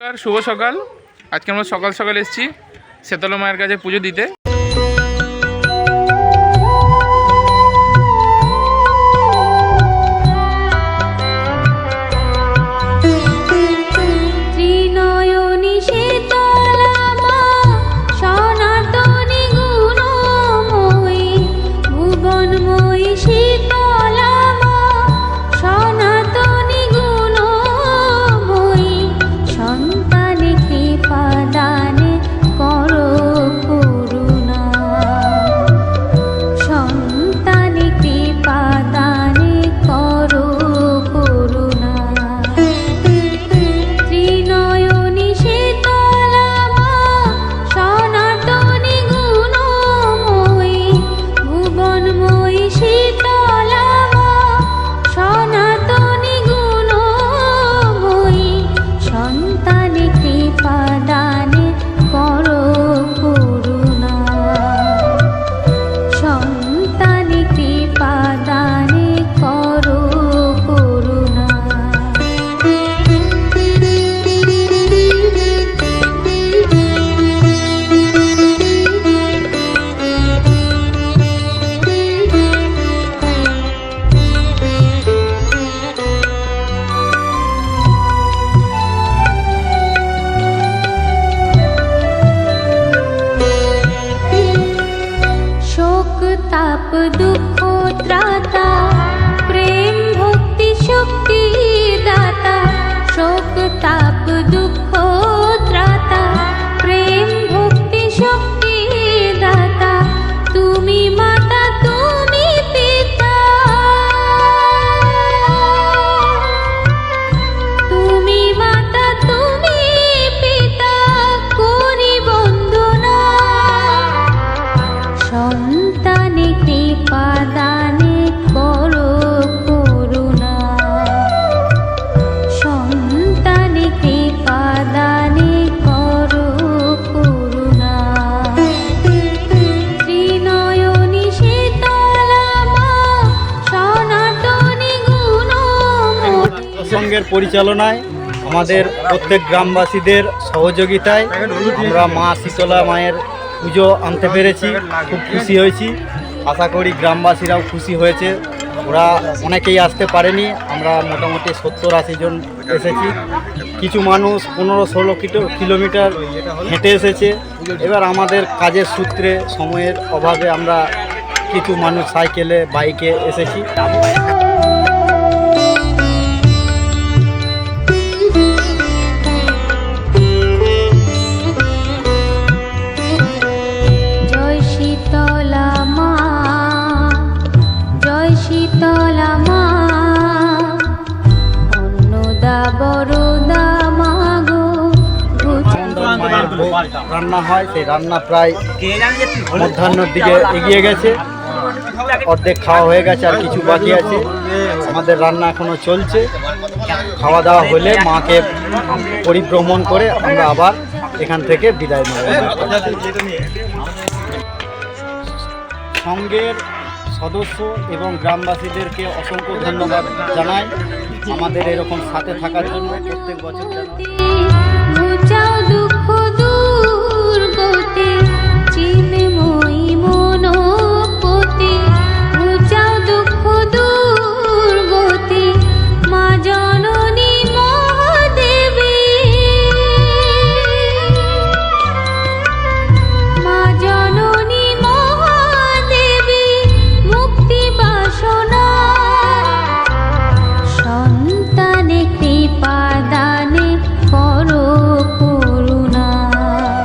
শুভ সকাল। আজকে আমরা সকাল সকাল এসেছি শীতলা মায়ের কাছে পুজো দিতে। ताप दुख त्राता प्रेम भक्ति शक्ति दाता शोक ताप दुख त्राता प्रेम भक्ति शक्ति दाता तुमी माता तुमी पिता तुमी माता तुमी पिता कोरी बंदना সন্তানে কৃপা দানে করো করুণা সন্তানে কৃপা দানে করো করুণা ত্রিনয়নী শীতলা মা সনাতনী গুণময়ী সঙ্গের পরিচালনায় আমাদের প্রত্যেক গ্রামবাসীদের সহযোগিতায় আমরা মা শীতলা মায়ের পুজো আনতে পেরেছি। খুব খুশি হয়েছি। আশা করি গ্রামবাসীরাও খুশি হয়েছে। ওরা অনেকেই আসতে পারেনি, আমরা মোটামুটি 70-80 জন এসেছি। কিছু মানুষ 15-16 কিলোমিটার হেঁটে এসেছে। এবার আমাদের কাজের সূত্রে সময়ের অভাবে আমরা কিছু মানুষ সাইকেলে বাইকে এসেছি। শীতলা মা অন্নদা বরদা মাগো রান্না হয়, সেই রান্না প্রায় মধ্যাহ্নের দিকে এগিয়ে গেছে। অর্ধেক খাওয়া হয়ে গেছে, আর কিছু বাকি আছে। আমাদের রান্না এখনো চলছে। খাওয়া দাওয়া হলে মাকে পরিভ্রমণ করে আমরা আবার এখান থেকে বিদায় নেব। সঙ্গের সদস্য এবং গ্রামবাসীদেরকে অসংখ্য ধন্যবাদ জানাই আমাদের এরকম সাথে থাকার জন্য। প্রত্যেক বছর